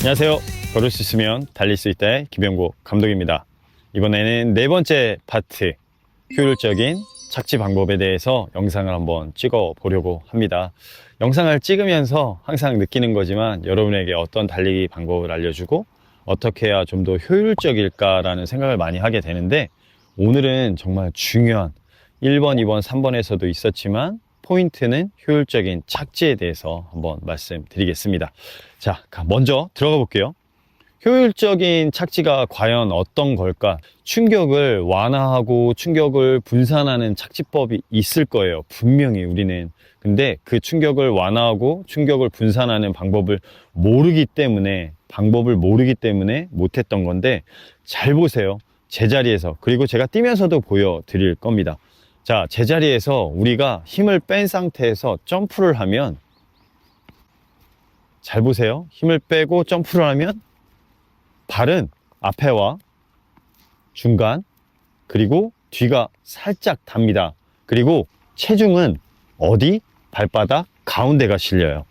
안녕하세요. 걸을 수 있으면 달릴 수 있다의 김영국 감독입니다. 이번에는 네 번째 파트, 효율적인 착지 방법에 대해서 영상을 한번 찍어 보려고 합니다. 영상을 찍으면서 항상 느끼는 거지만 여러분에게 어떤 달리기 방법을 알려주고 어떻게 해야 좀 더 효율적일까라는 생각을 많이 하게 되는데, 오늘은 정말 중요한 1번, 2번, 3번에서도 있었지만 포인트는 효율적인 착지에 대해서 한번 말씀드리겠습니다. 자, 먼저 들어가 볼게요. 효율적인 착지가 과연 어떤 걸까? 충격을 완화하고 충격을 분산하는 착지법이 있을 거예요. 분명히 우리는. 근데 그 충격을 완화하고 충격을 분산하는 방법을 모르기 때문에 못했던 건데, 잘 보세요. 제자리에서. 그리고 제가 뛰면서도 보여드릴 겁니다. 자, 제자리에서 우리가 힘을 뺀 상태에서 점프를 하면, 잘 보세요. 힘을 빼고 점프를 하면 발은 앞에와 중간 그리고 뒤가 살짝 닿습니다. 그리고 체중은 어디? 발바닥 가운데가 실려요.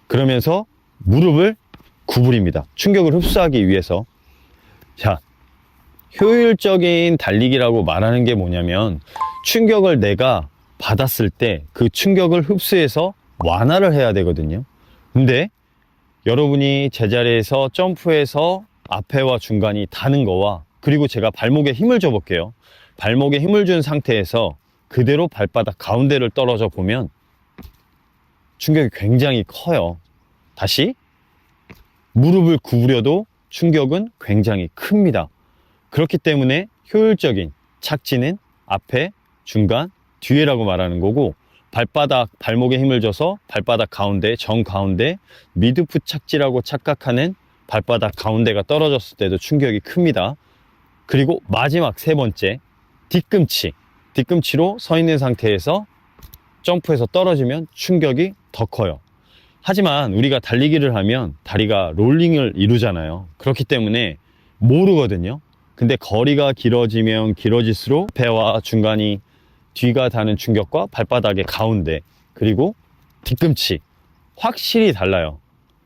그러면서 무릎을 구부립니다. 충격을 흡수하기 위해서. 자, 효율적인 달리기라고 말하는 게 뭐냐면, 충격을 내가 받았을 때 그 충격을 흡수해서 완화를 해야 되거든요. 근데 여러분이 제자리에서 점프해서 앞에와 중간이 닿는 거와, 그리고 제가 발목에 힘을 줘 볼게요. 발목에 힘을 준 상태에서 그대로 발바닥 가운데를 떨어져 보면 충격이 굉장히 커요. 다시 무릎을 구부려도 충격은 굉장히 큽니다. 그렇기 때문에 효율적인 착지는 앞에, 중간, 뒤에라고 말하는 거고, 발목에 힘을 줘서 발바닥 가운데, 정가운데, 미드풋 착지라고 착각하는 발바닥 가운데가 떨어졌을 때도 충격이 큽니다. 그리고 마지막 세 번째, 뒤꿈치. 뒤꿈치로 서 있는 상태에서 점프해서 떨어지면 충격이 더 커요. 하지만 우리가 달리기를 하면 다리가 롤링을 이루잖아요. 그렇기 때문에 모르거든요. 근데 거리가 길어지면 길어질수록 배와 중간이, 뒤가 닿는 충격과 발바닥의 가운데 그리고 뒤꿈치 확실히 달라요.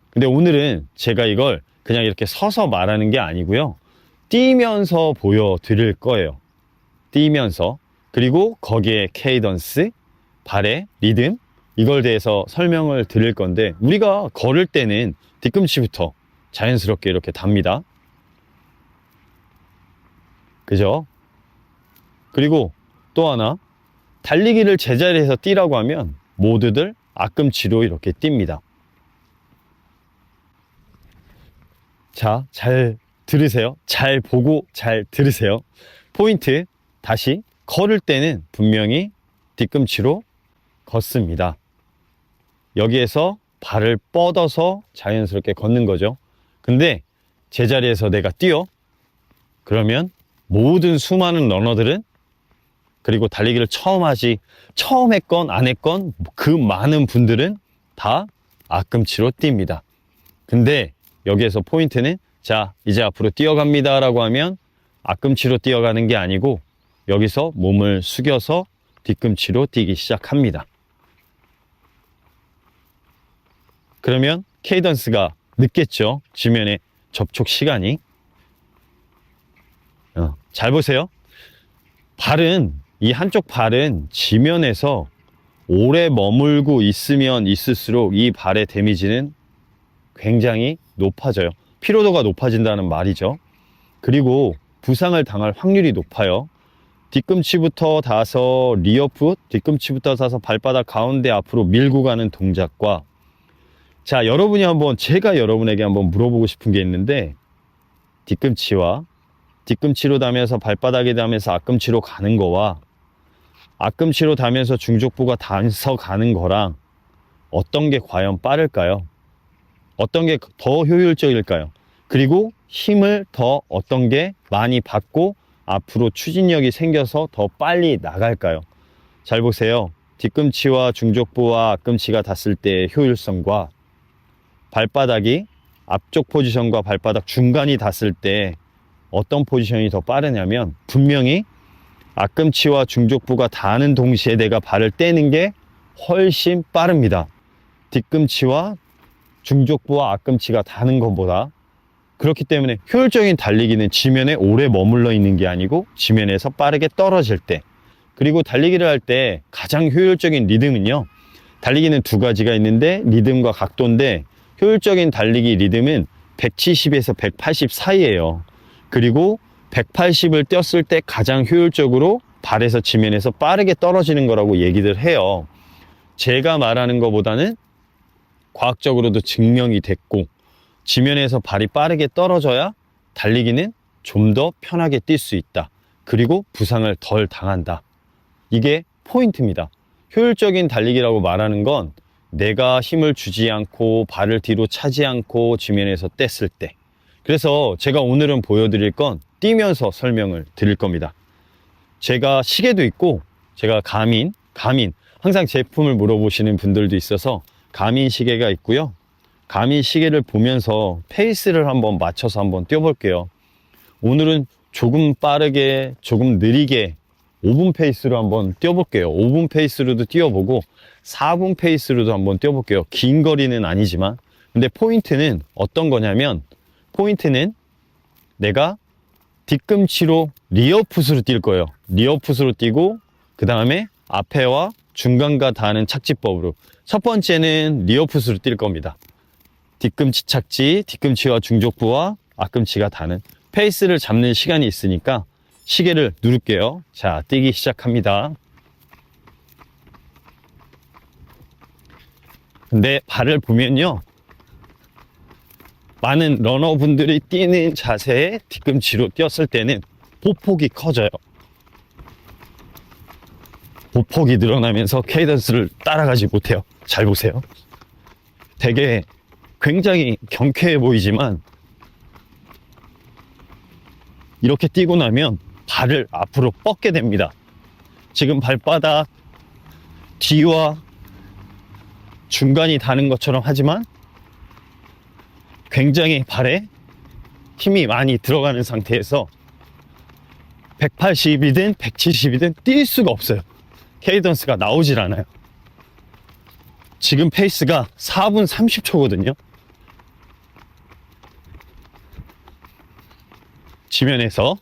근데 오늘은 제가 이걸 그냥 이렇게 서서 말하는 게 아니고요, 뛰면서 보여드릴 거예요. 뛰면서. 그리고 거기에 케이던스, 발의 리듬, 이걸 대해서 설명을 드릴 건데, 우리가 걸을 때는 뒤꿈치부터 자연스럽게 이렇게 닿습니다. 그죠? 그리고 또 하나, 달리기를 제자리에서 뛰라고 하면 모두들 앞꿈치로 이렇게 뜁니다. 자, 잘 들으세요. 잘 보고 잘 들으세요. 포인트, 다시 걸을 때는 분명히 뒤꿈치로 걷습니다. 여기에서 발을 뻗어서 자연스럽게 걷는 거죠. 근데 제자리에서 내가 뛰어? 그러면 모든 수많은 러너들은, 그리고 달리기를 처음 했건 안 했건 그 많은 분들은 다 앞꿈치로 뜁니다. 근데 여기에서 포인트는, 자, 이제 앞으로 뛰어갑니다 라고 하면 앞꿈치로 뛰어가는 게 아니고 여기서 몸을 숙여서 뒤꿈치로 뛰기 시작합니다. 그러면 케이던스가 늦겠죠. 지면의 접촉 시간이. 잘 보세요. 이 한쪽 발은 지면에서 오래 머물고 있으면 있을수록 이 발의 데미지는 굉장히 높아져요. 피로도가 높아진다는 말이죠. 그리고 부상을 당할 확률이 높아요. 뒤꿈치부터 닿아서 리어풋, 뒤꿈치부터 닿아서 발바닥 가운데 앞으로 밀고 가는 동작과, 자, 제가 여러분에게 한번 물어보고 싶은 게 있는데, 뒤꿈치로 닿으면서 발바닥에 닿으면서 앞꿈치로 가는 거와 앞꿈치로 닿으면서 중족부가 닿아서 가는 거랑 어떤 게 과연 빠를까요? 어떤 게 더 효율적일까요? 그리고 힘을 더 어떤 게 많이 받고 앞으로 추진력이 생겨서 더 빨리 나갈까요? 잘 보세요. 뒤꿈치와 중족부와 앞꿈치가 닿았을 때의 효율성과 발바닥이 앞쪽 포지션과 발바닥 중간이 닿았을 때 어떤 포지션이 더 빠르냐면, 분명히 앞꿈치와 중족부가 닿는 동시에 내가 발을 떼는 게 훨씬 빠릅니다. 뒤꿈치와 중족부와 앞꿈치가 닿는 것보다. 그렇기 때문에 효율적인 달리기는 지면에 오래 머물러 있는 게 아니고 지면에서 빠르게 떨어질 때, 그리고 달리기를 할 때 가장 효율적인 리듬은요, 달리기는 두 가지가 있는데 리듬과 각도인데, 효율적인 달리기 리듬은 170에서 180 사이예요. 그리고 180을 뛰었을 때 가장 효율적으로 발에서 지면에서 빠르게 떨어지는 거라고 얘기를 해요. 제가 말하는 것보다는 과학적으로도 증명이 됐고, 지면에서 발이 빠르게 떨어져야 달리기는 좀 더 편하게 뛸 수 있다. 그리고 부상을 덜 당한다. 이게 포인트입니다. 효율적인 달리기라고 말하는 건 내가 힘을 주지 않고 발을 뒤로 차지 않고 지면에서 뗐을 때. 그래서 제가 오늘은 보여드릴 건 뛰면서 설명을 드릴 겁니다. 제가 시계도 있고, 제가 가민, 항상 제품을 물어보시는 분들도 있어서 가민 시계가 있고요. 가민 시계를 보면서 페이스를 한번 맞춰서 한번 뛰어볼게요. 오늘은 조금 빠르게, 조금 느리게 5분 페이스로 한번 뛰어볼게요. 5분 페이스로도 뛰어보고 4분 페이스로도 한번 뛰어볼게요. 긴 거리는 아니지만. 근데 포인트는 어떤 거냐면, 포인트는 내가 뒤꿈치로 리어풋으로 뛸 거예요. 리어풋으로 뛰고, 그 다음에 앞에와 중간과 닿는 착지법으로. 첫 번째는 리어풋으로 뛸 겁니다. 뒤꿈치 착지, 뒤꿈치와 중족부와 앞꿈치가 닿는. 페이스를 잡는 시간이 있으니까 시계를 누를게요. 자, 뛰기 시작합니다. 근데 발을 보면요, 많은 러너분들이 뛰는 자세에 뒤꿈치로 뛰었을 때는 보폭이 커져요. 보폭이 늘어나면서 케이던스를 따라가지 못해요. 잘 보세요. 되게 굉장히 경쾌해 보이지만, 이렇게 뛰고 나면 발을 앞으로 뻗게 됩니다. 지금 발바닥 뒤와 중간이 닿는 것처럼 하지만 굉장히 발에 힘이 많이 들어가는 상태에서 180이든 170이든 뛸 수가 없어요. 케이던스가 나오질 않아요. 지금 페이스가 4분 30초거든요. 지면에서.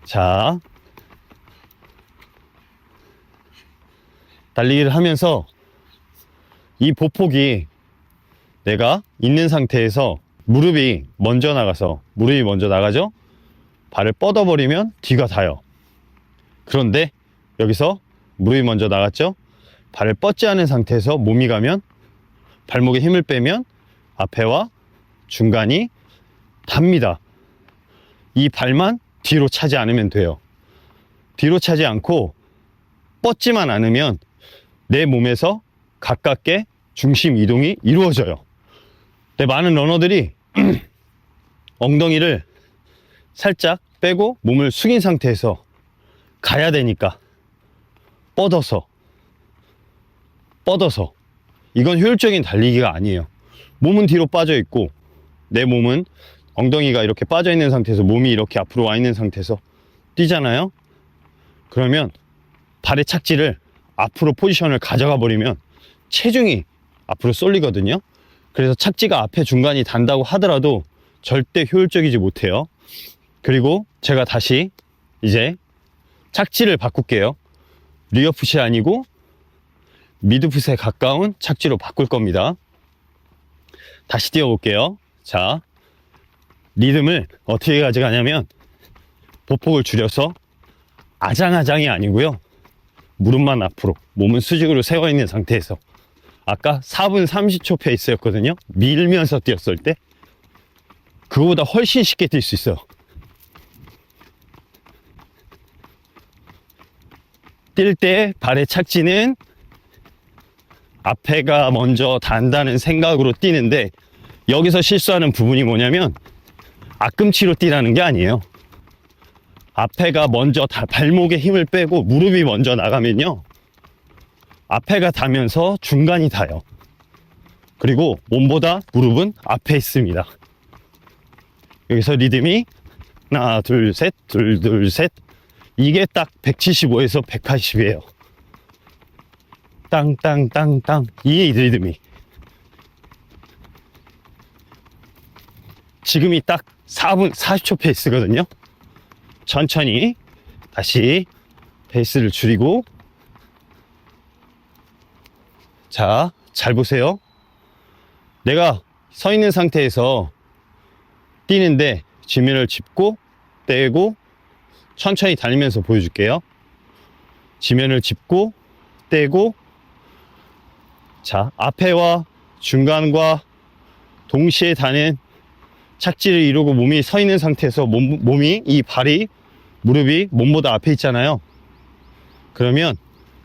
자, 달리기를 하면서 이 보폭이 내가 있는 상태에서 무릎이 먼저 나가죠? 발을 뻗어버리면 뒤가 닿아요. 그런데 여기서 무릎이 먼저 나갔죠? 발을 뻗지 않은 상태에서 몸이 가면, 발목에 힘을 빼면 앞에와 중간이 닿습니다. 이 발만 뒤로 차지 않으면 돼요. 뒤로 차지 않고 뻗지만 않으면 내 몸에서 가깝게 중심 이동이 이루어져요. 근데 많은 러너들이 엉덩이를 살짝 빼고 몸을 숙인 상태에서 가야 되니까 뻗어서 이건 효율적인 달리기가 아니에요. 몸은 뒤로 빠져 있고 내 몸은 엉덩이가 이렇게 빠져 있는 상태에서 몸이 이렇게 앞으로 와 있는 상태에서 뛰잖아요. 그러면 발의 착지를 앞으로 포지션을 가져가 버리면 체중이 앞으로 쏠리거든요. 그래서 착지가 앞에 중간이 닿는다고 하더라도 절대 효율적이지 못해요. 그리고 제가 다시 이제 착지를 바꿀게요. 리어풋이 아니고 미드풋에 가까운 착지로 바꿀 겁니다. 다시 뛰어볼게요. 자, 리듬을 어떻게 가져가냐면 보폭을 줄여서 아장아장이 아니고요, 무릎만 앞으로, 몸은 수직으로 세워 있는 상태에서, 아까 4분 30초 페이스였거든요. 밀면서 뛰었을 때 그거보다 훨씬 쉽게 뛸 수 있어요. 뛸 때 발의 착지는 앞에가 먼저 닿는다는 생각으로 뛰는데, 여기서 실수하는 부분이 뭐냐면 앞꿈치로 뛰라는 게 아니에요. 앞에가 먼저 발목에 힘을 빼고 무릎이 먼저 나가면요, 앞에가 닿으면서 중간이 닿아요. 그리고 몸보다 무릎은 앞에 있습니다. 여기서 리듬이 하나 둘 셋 둘 둘 셋, 이게 딱 175에서 180이에요. 땅땅땅땅, 이게 리듬이. 지금이 딱 4분 40초 페이스거든요. 천천히 다시 페이스를 줄이고, 자, 잘 보세요. 내가 서 있는 상태에서 뛰는데 지면을 짚고 떼고 천천히 달리면서 보여줄게요. 지면을 짚고 떼고, 자, 앞에와 중간과 동시에 닿는 착지를 이루고 몸이 서 있는 상태에서 몸이 이 발이 무릎이 몸보다 앞에 있잖아요. 그러면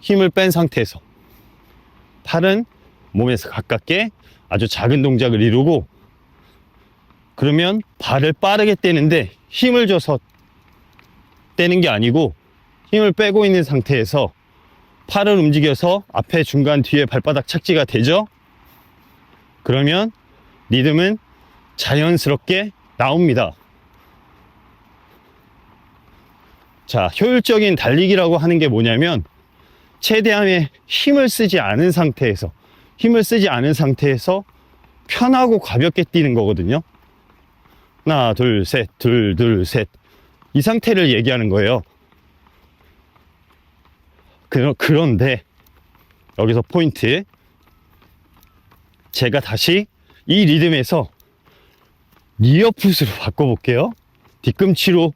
힘을 뺀 상태에서 팔은 몸에서 가깝게 아주 작은 동작을 이루고, 그러면 발을 빠르게 떼는데 힘을 줘서 떼는 게 아니고 힘을 빼고 있는 상태에서 팔을 움직여서 앞에 중간 뒤에 발바닥 착지가 되죠. 그러면 리듬은 자연스럽게 나옵니다. 자, 효율적인 달리기라고 하는 게 뭐냐면 최대한의 힘을 쓰지 않은 상태에서 편하고 가볍게 뛰는 거거든요. 하나, 둘, 셋, 둘, 둘, 셋. 이 상태를 얘기하는 거예요. 그런데 여기서 포인트. 제가 다시 이 리듬에서 리어풋으로 바꿔볼게요. 뒤꿈치로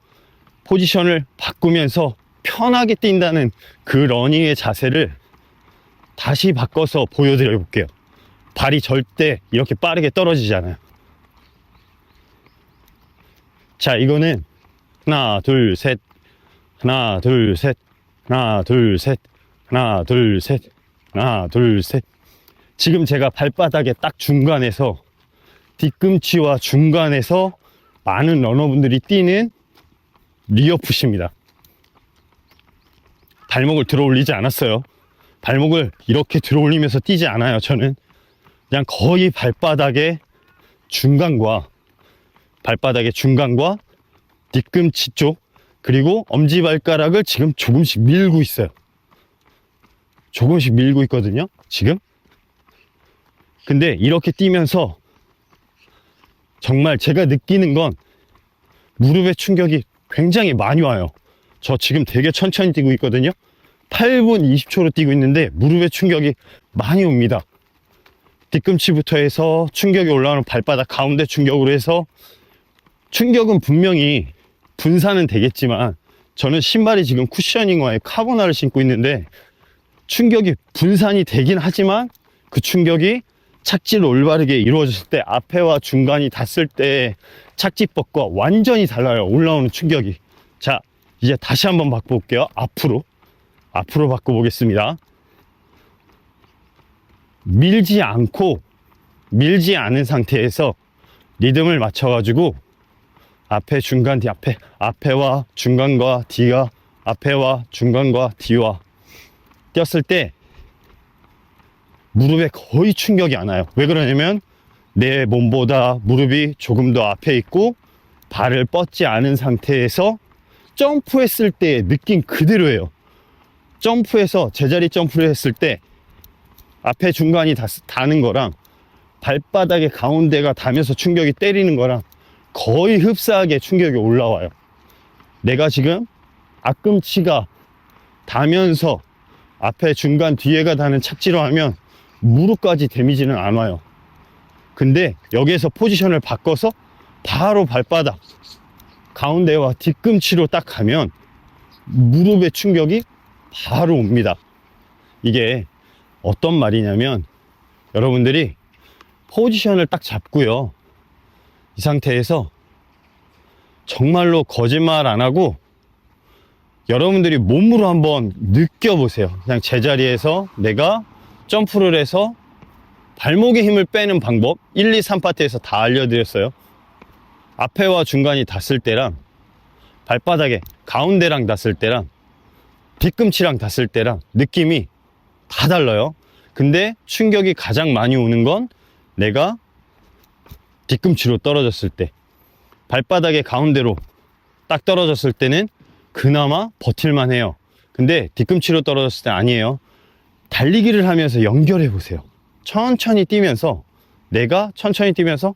포지션을 바꾸면서 편하게 뛴다는 그 러닝의 자세를 다시 바꿔서 보여드려 볼게요. 발이 절대 이렇게 빠르게 떨어지잖아요. 자, 이거는 하나, 둘, 셋, 하나, 둘, 셋, 하나, 둘, 셋, 하나, 둘, 셋, 하나, 둘, 셋. 지금 제가 발바닥에 딱 중간에서, 뒤꿈치와 중간에서 많은 러너분들이 뛰는 리어풋입니다. 발목을 들어 올리지 않았어요. 발목을 이렇게 들어 올리면서 뛰지 않아요. 저는 그냥 거의 발바닥의 중간과 뒤꿈치 쪽, 그리고 엄지발가락을 지금 조금씩 밀고 있어요. 조금씩 밀고 있거든요, 지금. 근데 이렇게 뛰면서 정말 제가 느끼는 건 무릎에 충격이 굉장히 많이 와요. 저 지금 되게 천천히 뛰고 있거든요. 8분 20초로 뛰고 있는데 무릎에 충격이 많이 옵니다. 뒤꿈치부터 해서 충격이 올라오는 발바닥 가운데 충격으로 해서, 충격은 분명히 분산은 되겠지만 저는 신발이 지금 쿠셔닝화에 카보나를 신고 있는데 충격이 분산이 되긴 하지만 그 충격이 착지를 올바르게 이루어졌을 때, 앞에와 중간이 닿았을 때 착지법과 완전히 달라요. 올라오는 충격이. 자, 이제 다시 한번 바꿔볼게요. 앞으로 바꿔보겠습니다. 밀지 않은 상태에서 리듬을 맞춰가지고 앞에 중간 뒤, 앞에와 중간과 뒤가, 앞에와 중간과 뒤와 뛰었을 때 무릎에 거의 충격이 안 와요. 왜 그러냐면 내 몸보다 무릎이 조금 더 앞에 있고 발을 뻗지 않은 상태에서 점프했을 때의 느낌 그대로예요. 점프해서 제자리 점프를 했을 때 앞에 중간이 닿는 거랑 발바닥의 가운데가 닿으면서 충격이 때리는 거랑 거의 흡사하게 충격이 올라와요. 내가 지금 앞꿈치가 닿으면서 앞에 중간 뒤에가 닿는 착지로 하면 무릎까지 데미지는 안 와요. 근데 여기에서 포지션을 바꿔서 바로 발바닥 가운데와 뒤꿈치로 딱 가면 무릎의 충격이 바로 옵니다. 이게 어떤 말이냐면, 여러분들이 포지션을 딱 잡고요, 이 상태에서 정말로 거짓말 안 하고 여러분들이 몸으로 한번 느껴보세요. 그냥 제자리에서 내가 점프를 해서 발목에 힘을 빼는 방법 1, 2, 3파트에서 다 알려드렸어요. 앞에와 중간이 닿았을 때랑 발바닥에 가운데랑 닿았을 때랑 뒤꿈치랑 닿았을 때랑 느낌이 다 달라요. 근데 충격이 가장 많이 오는 건 내가 뒤꿈치로 떨어졌을 때, 발바닥의 가운데로 딱 떨어졌을 때는 그나마 버틸만 해요. 근데 뒤꿈치로 떨어졌을 때 아니에요. 달리기를 하면서 연결해 보세요. 천천히 뛰면서, 내가 천천히 뛰면서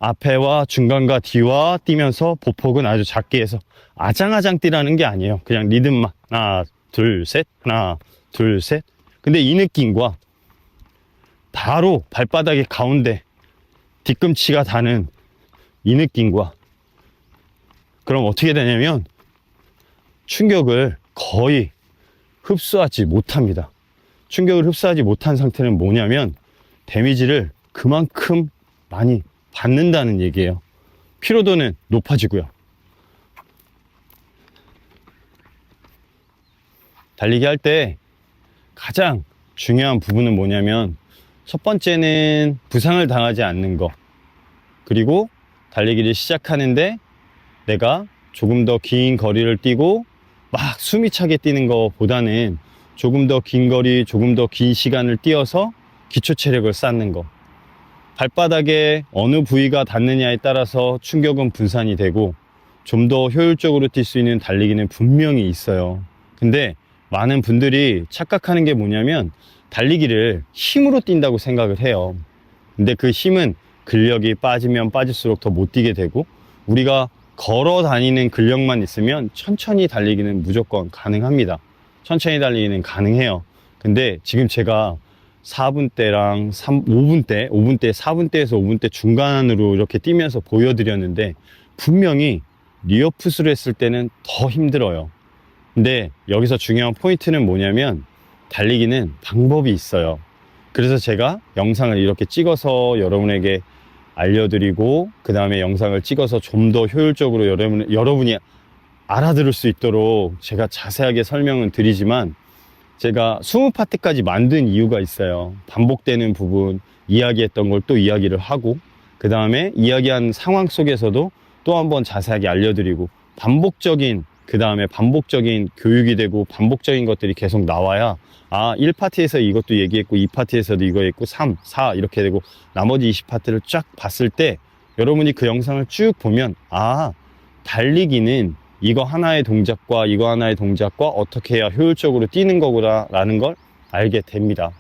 앞에와 중간과 뒤와 뛰면서 보폭은 아주 작게 해서 아장아장 뛰라는 게 아니에요. 그냥 리듬만 하나 둘 셋 하나 둘 셋. 근데 이 느낌과 바로 발바닥의 가운데 뒤꿈치가 닿는 이 느낌과 그럼 어떻게 되냐면 충격을 거의 흡수하지 못합니다. 충격을 흡수하지 못한 상태는 뭐냐면 데미지를 그만큼 많이 받는다는 얘기예요. 피로도는 높아지고요. 달리기 할 때 가장 중요한 부분은 뭐냐면 첫 번째는 부상을 당하지 않는 거, 그리고 달리기를 시작하는데 내가 조금 더 긴 거리를 뛰고 막 숨이 차게 뛰는 것보다는 조금 더 긴 거리, 조금 더 긴 시간을 뛰어서 기초 체력을 쌓는 거. 발바닥에 어느 부위가 닿느냐에 따라서 충격은 분산이 되고 좀 더 효율적으로 뛸 수 있는 달리기는 분명히 있어요. 근데 많은 분들이 착각하는 게 뭐냐면 달리기를 힘으로 뛴다고 생각을 해요. 근데 그 힘은 근력이 빠지면 빠질수록 더 못 뛰게 되고, 우리가 걸어 다니는 근력만 있으면 천천히 달리기는 무조건 가능합니다. 천천히 달리기는 가능해요. 근데 지금 제가 4분대랑 5분대, 4분대에서 5분대 중간으로 이렇게 뛰면서 보여드렸는데 분명히 리어풋으로 했을 때는 더 힘들어요. 근데 여기서 중요한 포인트는 뭐냐면 달리기는 방법이 있어요. 그래서 제가 영상을 이렇게 찍어서 여러분에게 알려드리고 그 다음에 영상을 찍어서 좀 더 효율적으로 여러분이 알아들을 수 있도록 제가 자세하게 설명은 드리지만, 제가 20파트까지 만든 이유가 있어요. 반복되는 부분, 이야기했던 걸 또 이야기를 하고 그 다음에 이야기한 상황 속에서도 또 한번 자세하게 알려드리고, 그 다음에 반복적인 교육이 되고 반복적인 것들이 계속 나와야 1파트에서 이것도 얘기했고 2파트에서도 이거 했고 3, 4 이렇게 되고 나머지 20파트를 쫙 봤을 때 여러분이 그 영상을 쭉 보면 달리기는 이거 하나의 동작과 이거 하나의 동작과 어떻게 해야 효율적으로 뛰는 거구나 라는 걸 알게 됩니다.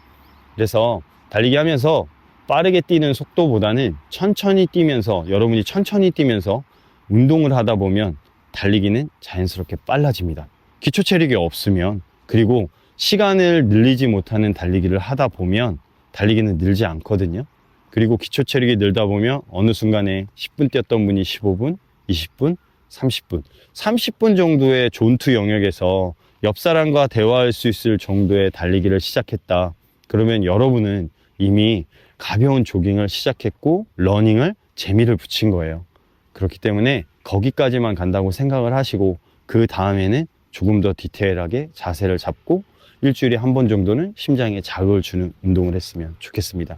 그래서 달리기 하면서 빠르게 뛰는 속도보다는 천천히 뛰면서, 여러분이 천천히 뛰면서 운동을 하다 보면 달리기는 자연스럽게 빨라집니다. 기초 체력이 없으면, 그리고 시간을 늘리지 못하는 달리기를 하다 보면 달리기는 늘지 않거든요. 그리고 기초 체력이 늘다 보면 어느 순간에 10분 뛰었던 분이 15분, 20분, 30분 정도의 존투 영역에서 옆 사람과 대화할 수 있을 정도의 달리기를 시작했다. 그러면 여러분은 이미 가벼운 조깅을 시작했고 러닝을 재미를 붙인 거예요. 그렇기 때문에 거기까지만 간다고 생각을 하시고 그 다음에는 조금 더 디테일하게 자세를 잡고 일주일에 한 번 정도는 심장에 자극을 주는 운동을 했으면 좋겠습니다.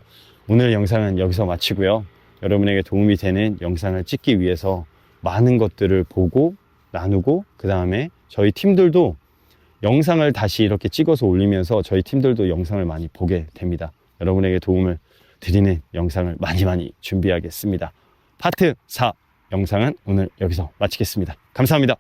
오늘 영상은 여기서 마치고요. 여러분에게 도움이 되는 영상을 찍기 위해서 많은 것들을 보고 나누고, 그 다음에 저희 팀들도 영상을 다시 이렇게 찍어서 올리면서 저희 팀들도 영상을 많이 보게 됩니다. 여러분에게 도움을 드리는 영상을 많이 준비하겠습니다. 파트 4 영상은 오늘 여기서 마치겠습니다. 감사합니다.